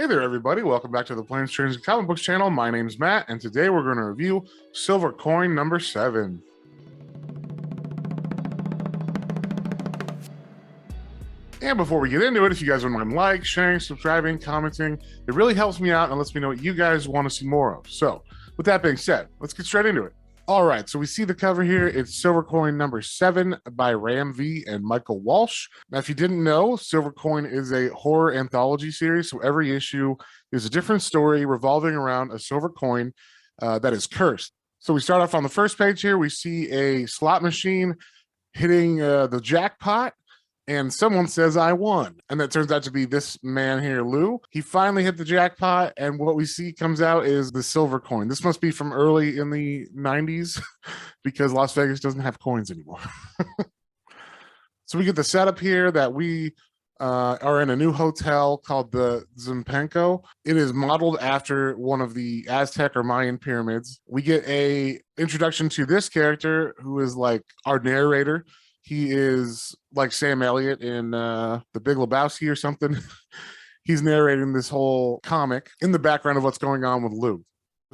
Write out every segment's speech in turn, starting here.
Hey there, everybody. Welcome back to the Planes, Trains, and Comic Books channel. My name's Matt, and today we're going to review Silver Coin number 7. And before we get into it, if you guys don't mind sharing, subscribing, commenting, it really helps me out and lets me know what you guys want to see more of. So with that being said, let's get straight into it. All right, so we see the cover here. It's Silver Coin number 7 by Ram V and Michael Walsh. Now, if you didn't know, Silver Coin is a horror anthology series. So every issue is a different story revolving around a silver coin that is cursed. So we start off on the first page here. We see a slot machine hitting the jackpot. And someone says, I won. And that turns out to be this man here, Lou. He finally hit the jackpot. And what we see comes out is the silver coin. This must be from early in the 90s because Las Vegas doesn't have coins anymore. So we get the setup here that we are in a new hotel called the Zimpenko. It is modeled after one of the Aztec or Mayan pyramids. We get a introduction to this character who is like our narrator. He is like Sam Elliott in The Big Lebowski or something. He's narrating this whole comic in the background of what's going on with Lou.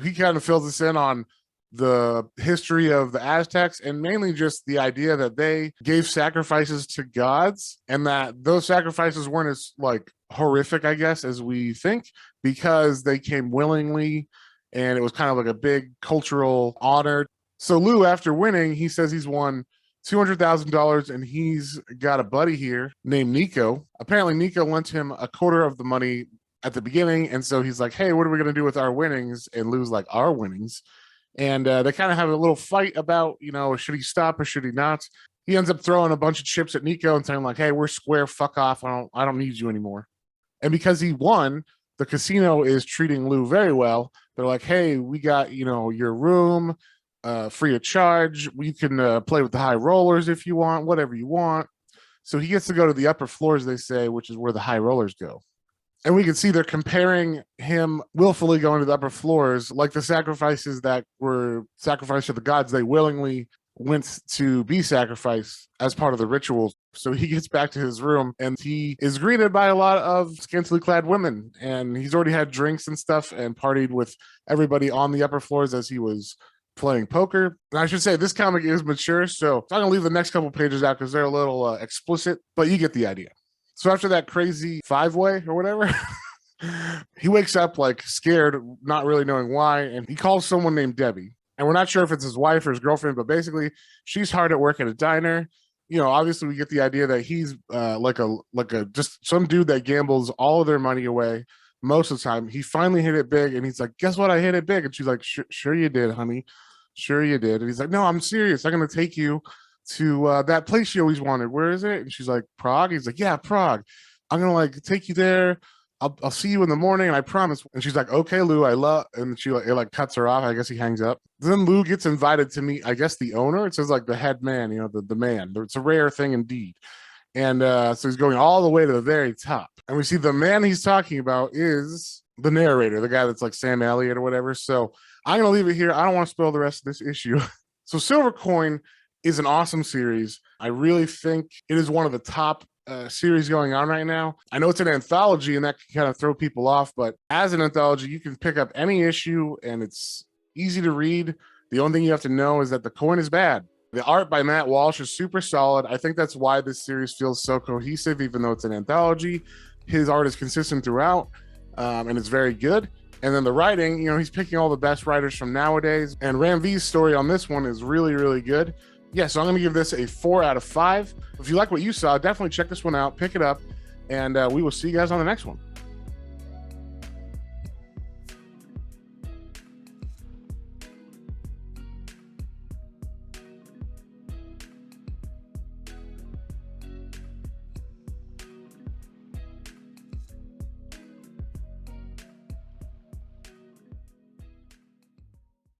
He kind of fills us in on the history of the Aztecs and mainly just the idea that they gave sacrifices to gods and that those sacrifices weren't as like horrific, I guess, as we think, because they came willingly and it was kind of like a big cultural honor. So Lou, after winning, he says he's won $200,000 and he's got a buddy here named Nico. Apparently Nico lent him a quarter of the money at the beginning, and so he's like, hey, what are we going to do with our winnings? And Lou's like, our winnings? And they kind of have a little fight about, you know, should he stop or should he not? He ends up throwing a bunch of chips at Nico and saying like, hey, we're square, fuck off, I don't need you anymore. And because he won, the casino is treating Lou very well. They're like, hey, we got, you know, your room free of charge. We can play with the high rollers if you want, whatever you want. So he gets to go to the upper floors, they say, which is where the high rollers go. And we can see they're comparing him willfully going to the upper floors, like the sacrifices that were sacrificed to the gods. They willingly went to be sacrificed as part of the rituals. So he gets back to his room and he is greeted by a lot of scantily clad women. And he's already had drinks and stuff and partied with everybody on the upper floors as he was playing poker. And I should say this comic is mature, so I'm gonna leave the next couple pages out because they're a little explicit, but you get the idea. So after that crazy 5-way or whatever, he wakes up like scared, not really knowing why, and he calls someone named Debbie. And we're not sure if it's his wife or his girlfriend, but basically she's hard at work at a diner. You know, obviously we get the idea that he's like a just some dude that gambles all of their money away most of the time. He finally hit it big and he's like, guess what, I hit it big. And she's like, sure you did, honey, sure you did. And he's like, no, I'm serious, I'm gonna take you to that place you always wanted. Where is it? And she's like, Prague. He's like, yeah, Prague. I'm gonna like take you there. I'll see you in the morning, and I promise. And she's like, okay, Lou, I love. And she like cuts her off. I guess he hangs up. Then Lou gets invited to meet, I guess, the owner. It says like the head man, you know, the man. It's a rare thing indeed. And so he's going all the way to the very top. And we see the man he's talking about is the narrator, the guy that's like Sam Elliott or whatever. So I'm going to leave it here. I don't want to spoil the rest of this issue. So Silver Coin is an awesome series. I really think it is one of the top series going on right now. I know it's an anthology and that can kind of throw people off, but as an anthology, you can pick up any issue and it's easy to read. The only thing you have to know is that the coin is bad. The art by Matt Walsh is super solid. I think that's why this series feels so cohesive, even though it's an anthology. His art is consistent throughout, and it's very good. And then the writing, you know, he's picking all the best writers from nowadays. And Ram V's story on this one is really, really good. Yeah, so I'm going to give this a 4 out of 5. If you like what you saw, definitely check this one out, pick it up, and we will see you guys on the next one.